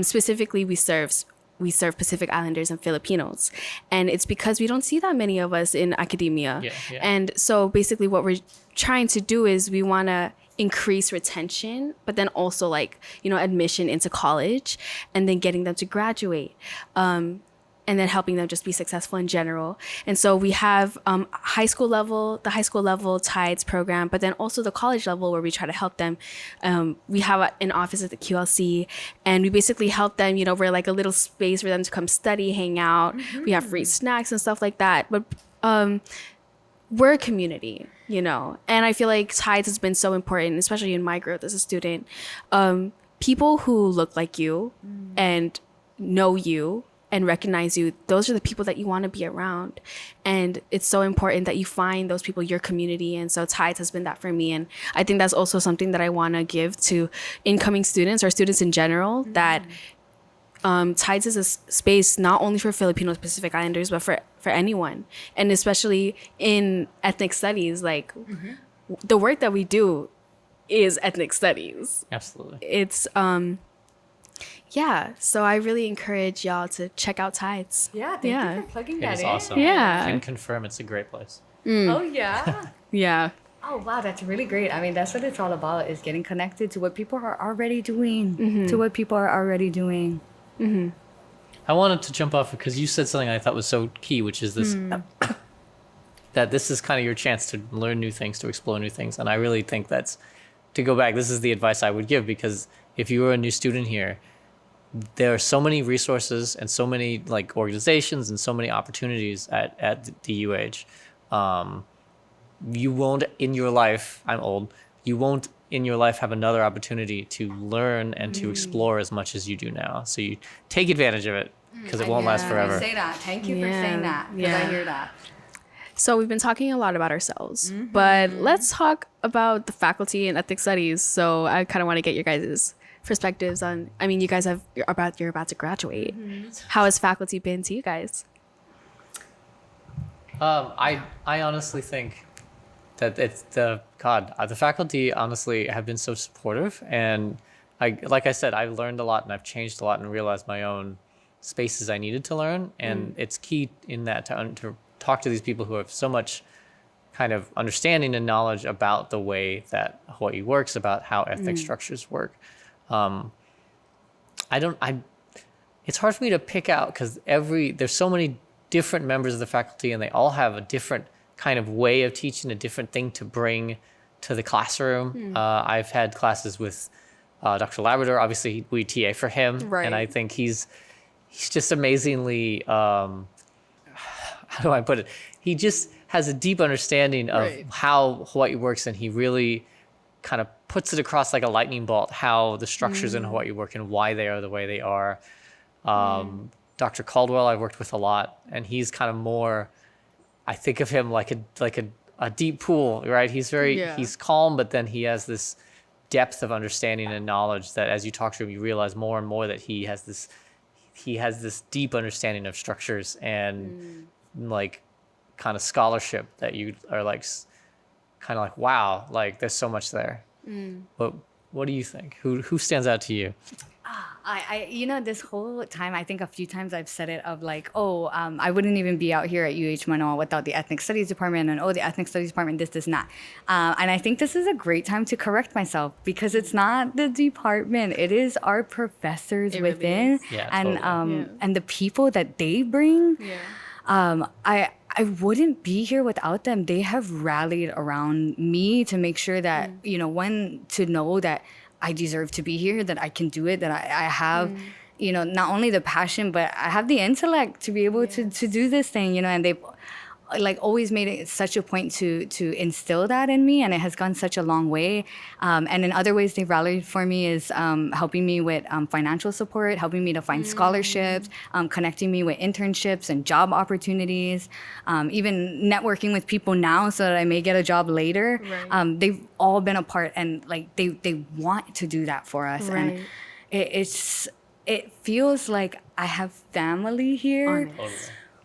specifically we serve Pacific Islanders and Filipinos. And it's because we don't see that many of us in academia. And so basically what we're trying to do is we want to increase retention, but then also like, you know, admission into college and then getting them to graduate. And then helping them just be successful in general. And so we have the high school level Tides program, but then also the college level where we try to help them. We have an office at the QLC and we basically help them, you know, we're like a little space for them to come study, hang out. We have free snacks and stuff like that. But we're a community, you know, and I feel like Tides has been so important, especially in my growth as a student. People who look like you and know you and recognize you, those are the people that you want to be around. And it's so important that you find those people, your community. And so Tides has been that for me. And I think that's also something that I want to give to incoming students or students in general, that Tides is a space not only for Filipino Pacific Islanders, but for anyone. And especially in ethnic studies, like the work that we do is ethnic studies. Absolutely. It's, so I really encourage y'all to check out Tides. Yeah, thank you for plugging that It is in. awesome. Yeah. I can confirm it's a great place. Oh, yeah? Yeah. Oh, wow, that's really great. I mean, that's what it's all about, is getting connected to what people are already doing. I wanted to jump off because you said something I thought was so key, which is this, that this is kind of your chance to learn new things, to explore new things. And I really think that's, to go back, this is the advice I would give, because if you were a new student here, there are so many resources and so many like organizations and so many opportunities at the UH. You won't in your life, I'm old, you won't in your life have another opportunity to learn and to explore as much as you do now. So you take advantage of it because it won't last forever. I say that. Thank you for saying that, because I hear that. So we've been talking a lot about ourselves, but let's talk about the faculty in ethnic studies. So I kind of want to get your guys' perspectives on, I mean, you guys you're about to graduate. How has faculty been to you guys? I honestly think that it's the faculty honestly have been so supportive, and like I said, I've learned a lot and I've changed a lot and realized my own spaces I needed to learn. And it's key in that to talk to these people who have so much kind of understanding and knowledge about the way that Hawaii works, about how ethnic structures work. It's hard for me to pick out because there's so many different members of the faculty and they all have a different kind of way of teaching, a different thing to bring to the classroom. I've had classes with Dr. Labrador. Obviously, we TA for him. Right. And I think he's just amazingly, how do I put it? He just has a deep understanding of how Hawaii works, and he really kind of puts it across like a lightning bolt how the structures in Hawaii work and why they are the way they are. Dr. Caldwell I've worked with a lot, and he's kind of more, I think of him like a deep pool, right? He's calm, but then he has this depth of understanding and knowledge that as you talk to him, you realize more and more that he has this deep understanding of structures and like kind of scholarship that you are like kind of like, wow, like there's so much there. But what do you think? Who stands out to you? This whole time, I think a few times I've said it of like, I wouldn't even be out here at UH-Mānoa without the Ethnic Studies Department, and the Ethnic Studies Department, this, not. And I think this is a great time to correct myself because it's not the department, it is our professors within, and the people that they bring. I wouldn't be here without them. They have rallied around me to make sure that, to know that I deserve to be here, that I can do it, that I have, not only the passion, but I have the intellect to be able to do this thing, and they've like always made it such a point to instill that in me, and it has gone such a long way. And in other ways they've rallied for me is helping me with financial support, helping me to find scholarships, connecting me with internships and job opportunities, even networking with people now so that I may get a job later. They've all been a part, and like they want to do that for us. And it feels like I have family here.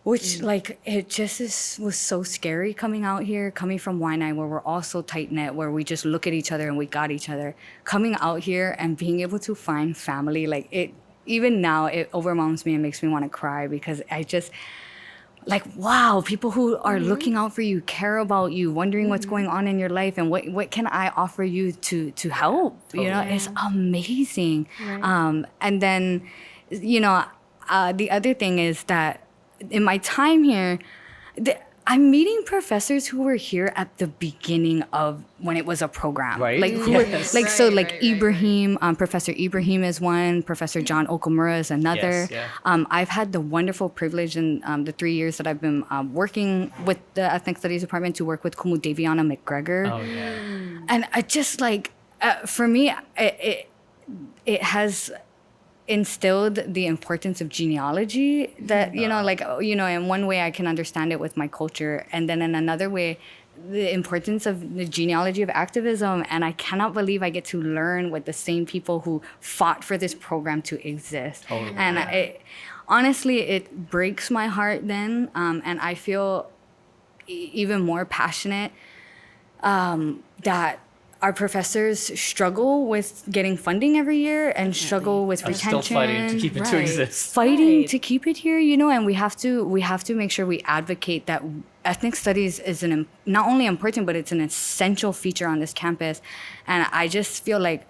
Which, like, it just was so scary coming out here, coming from Waianae, where we're all so tight-knit, where we just look at each other and we got each other. Coming out here and being able to find family, like, even now, it overwhelms me and makes me want to cry because I just, like, wow, people who are looking out for you, care about you, wondering what's going on in your life, and what can I offer you to help? It's amazing. And then, the other thing is that in my time here, I'm meeting professors who were here at the beginning of when it was a program. Like who were like Ibrahim, Professor Ibrahim is one, Professor John Okamura is another. I've had the wonderful privilege in the 3 years that I've been working with the Ethnic Studies Department to work with Kumu Daviana McGregor. And I just like, for me, it has instilled the importance of genealogy that, in one way I can understand it with my culture. And then in another way, the importance of the genealogy of activism. And I cannot believe I get to learn with the same people who fought for this program to exist. And honestly, it breaks my heart then. And I feel even more passionate that our professors struggle with getting funding every year and struggle with retention. Still fighting to keep it to exist. Fighting to keep it here, and we have to make sure we advocate that ethnic studies is not only important, but it's an essential feature on this campus. And I just feel like,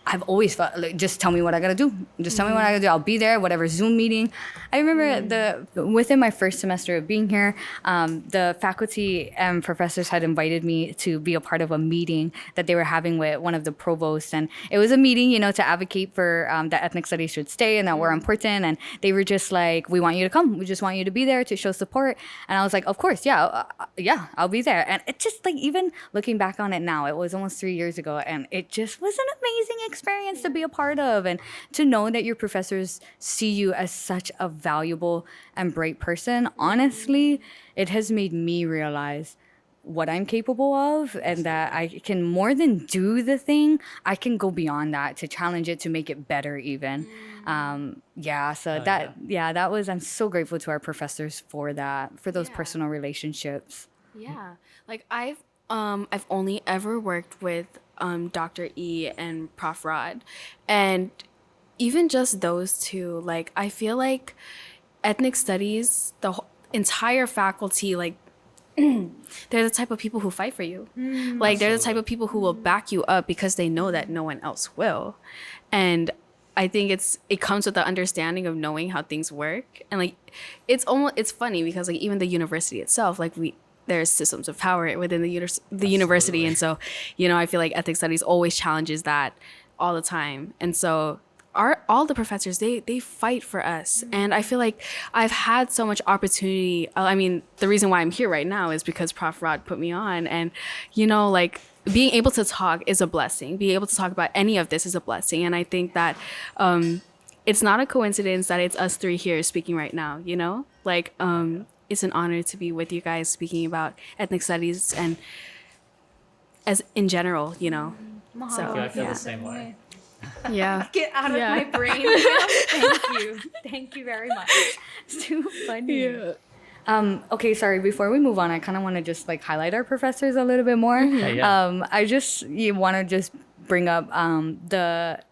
I've always felt like, just tell me what I gotta do. Just tell me what I gotta do. I'll be there, whatever Zoom meeting. I remember within my first semester of being here, the faculty and professors had invited me to be a part of a meeting that they were having with one of the provosts. And it was a meeting, to advocate for that ethnic studies should stay and that we're important. And they were just like, we want you to come. We just want you to be there to show support. And I was like, of course, I'll be there. And it just like, even looking back on it now, it was almost 3 years ago, and it just was an amazing experience to be a part of, and to know that your professors see you as such a valuable and bright person. Honestly, it has made me realize what I'm capable of, and that I can more than do the thing, I can go beyond that to challenge it, to make it better even. I'm so grateful to our professors for that, for those personal relationships. Like I've only ever worked with Dr. E and Prof. Rod, and even just those two, like, I feel like ethnic studies, the entire faculty, like, they're the type of people who fight for you. Like, they're the type of people who will back you up because they know that no one else will. And I think it comes with the understanding of knowing how things work. And like, it's funny because like even the university itself, like there's systems of power within the university. And so, I feel like ethnic studies always challenges that all the time. And so all the professors, they fight for us. And I feel like I've had so much opportunity. I mean, the reason why I'm here right now is because Prof. Rod put me on. And, like being able to talk is a blessing. Being able to talk about any of this is a blessing. And I think that it's not a coincidence that it's us three here speaking right now, Like, it's an honor to be with you guys speaking about ethnic studies and as in general, So, I feel the same way. Yeah. Get out of my brain. Thank you very much. It's too funny. Okay, sorry, before we move on, I kind of want to just like highlight our professors a little bit more. I just want to just bring up the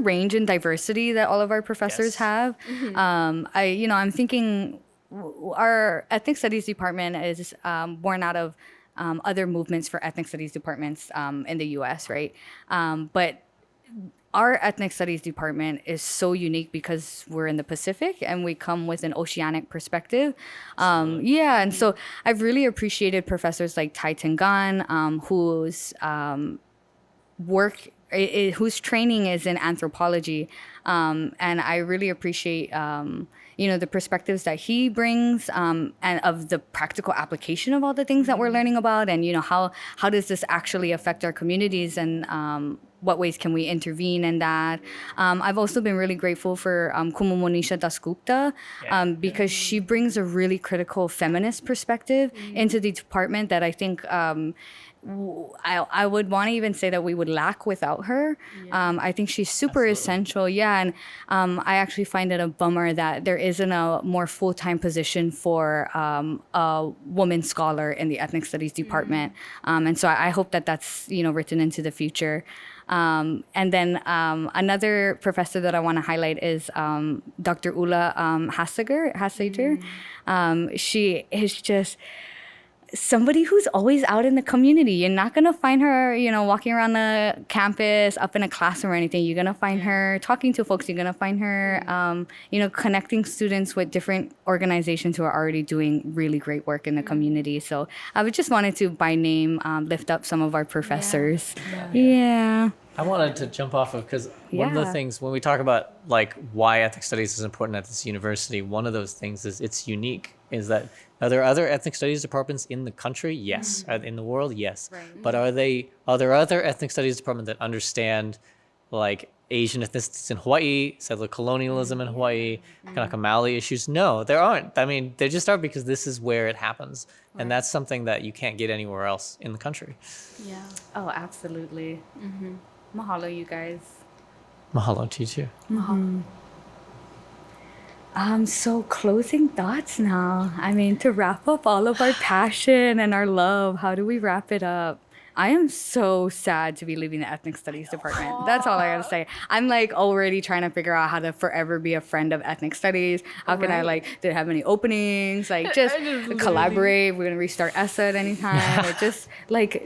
range and diversity that all of our professors have. I'm thinking our ethnic studies department is born out of other movements for ethnic studies departments in the U.S., right? But our ethnic studies department is so unique because we're in the Pacific and we come with an oceanic perspective. And so I've really appreciated professors like Tai Tengan, whose whose training is in anthropology. And I really appreciate the perspectives that he brings and of the practical application of all the things that we're learning about, and how does this actually affect our communities, and what ways can we intervene in that. I've also been really grateful for Kumamonisha Dasgupta because she brings a really critical feminist perspective into the department that I think I would want to even say that we would lack without her. I think she's super essential. And I actually find it a bummer that there isn't a more full-time position for a woman scholar in the ethnic studies department. And so I hope that that's, written into the future. And then another professor that I want to highlight is Dr. Ula Hasager. She is just somebody who's always out in the community. You're not going to find her, walking around the campus, up in a classroom or anything. You're going to find her talking to folks. You're going to find her, connecting students with different organizations who are already doing really great work in the community. So I would just wanted to, by name, lift up some of our professors. I wanted to jump off of, because one of the things when we talk about like why ethnic studies is important at this university, one of those things is it's unique. Is that are there other ethnic studies departments in the country? Yes. In the world? Yes. Right. But are there other ethnic studies departments that understand like Asian ethnicities in Hawaii, settler colonialism in Hawaii, Kanaka Maoli issues? No, there aren't. I mean, there just are, because this is where it happens. Right. And that's something that you can't get anywhere else in the country. Yeah. Oh, absolutely. Mahalo, you guys. Mahalo to you too. Mahalo. So closing thoughts now. I mean, to wrap up all of our passion and our love, how do we wrap it up? I am so sad to be leaving the ethnic studies department. That's all I gotta say. I'm like already trying to figure out how to forever be a friend of ethnic studies. How can I did it have any openings? Like just collaborate. We're gonna restart ESSA at any time.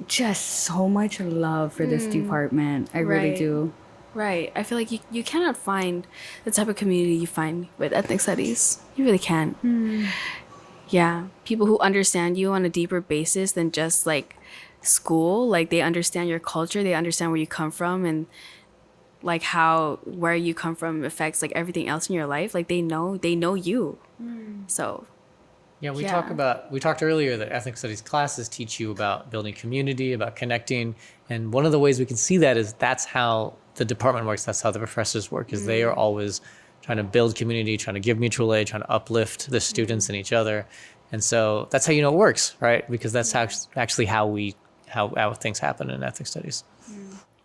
just so much love for this department. I really do. Right. I feel like you cannot find the type of community you find with ethnic studies. You really can't. Yeah. People who understand you on a deeper basis than just like school. Like they understand your culture. They understand where you come from, and like how where you come from affects like everything else in your life. Like they know you. So we talked earlier that ethnic studies classes teach you about building community, about connecting. And one of the ways we can see that is that's how the department works. That's how the professors work, is they are always trying to build community, trying to give mutual aid, trying to uplift the students and each other. And so that's how it works, right? Because that's actually how things happen in ethnic studies.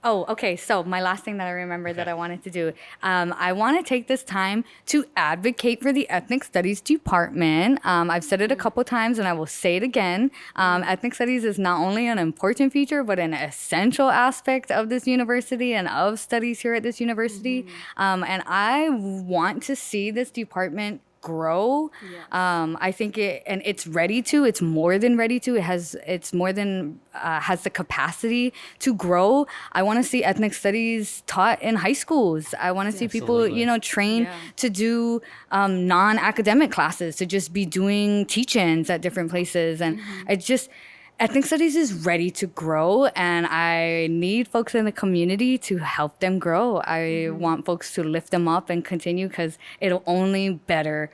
Oh, okay. So my last thing that I remember that I wanted to do, I want to take this time to advocate for the Ethnic Studies Department. I've said it a couple times and I will say it again. Ethnic Studies is not only an important feature, but an essential aspect of this university and of studies here at this university. And I want to see this department grow. I think it's ready to. It's more than ready to. Has the capacity to grow. I want to see ethnic studies taught in high schools. I want to see people, trained to do non-academic classes, to just be doing teach-ins at different places, and it's just. Ethnic studies is ready to grow, and I need folks in the community to help them grow. I want folks to lift them up and continue, because it'll only better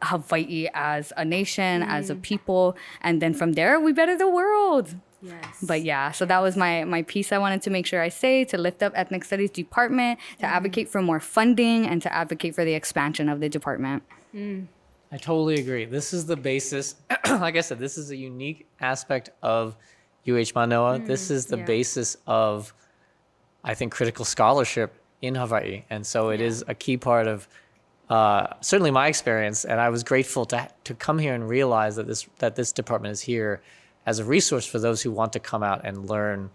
Hawaii as a nation, as a people, and then from there we better the world. Yes. But yeah, so that was my piece I wanted to make sure I say, to lift up Ethnic Studies Department, to advocate for more funding, and to advocate for the expansion of the department. I totally agree. This is the basis. Like I said, this is a unique aspect of UH-Mānoa. This is the basis of, I think, critical scholarship in Hawaii. And so it is a key part of certainly my experience. And I was grateful to come here and realize that this department is here as a resource for those who want to come out and learn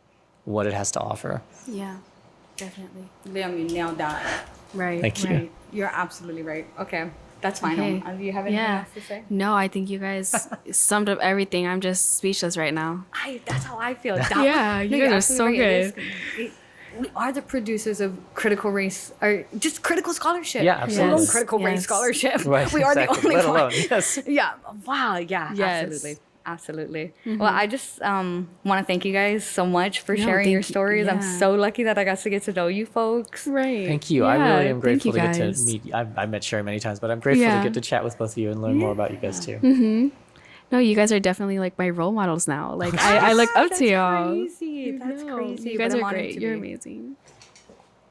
what it has to offer. Yeah, definitely. Liam, you nailed that. Right. Thank you. Right. You're absolutely right. Okay. That's fine. Okay. Do you have anything else to say? No, I think you guys summed up everything. I'm just speechless right now. That's how I feel. You guys are so good. We are the producers of critical race, or just critical scholarship. Yeah, absolutely. Yes. Critical race scholarship. Right, We are the exactly. only Let one. alone, yes. Yeah. Wow. Yeah. Yes. Absolutely. Absolutely. Well, I just want to thank you guys so much for sharing thank your you. stories. I'm Yeah. so lucky that I got to get to know you folks. Right. Thank you. I really am thank grateful you to get to guys. meet. I've met Shary many times, but I'm grateful to get to chat with both of you and learn more about you guys too. No, you guys are definitely like my role models now. Like I look up to y'all. Crazy. That's No, crazy. You guys but I'm are honored great. to You're be. amazing.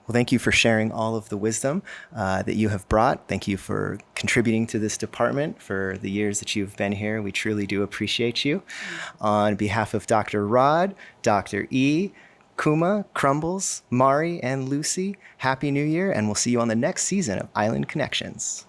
Well, thank you for sharing all of the wisdom that you have brought. Thank you for contributing to this department for the years that you've been here. We truly do appreciate you. On behalf of Dr. Rod, Dr. E, Kuma, Crumbles, Mari, and Lucy, Happy New Year, and we'll see you on the next season of Island Connections.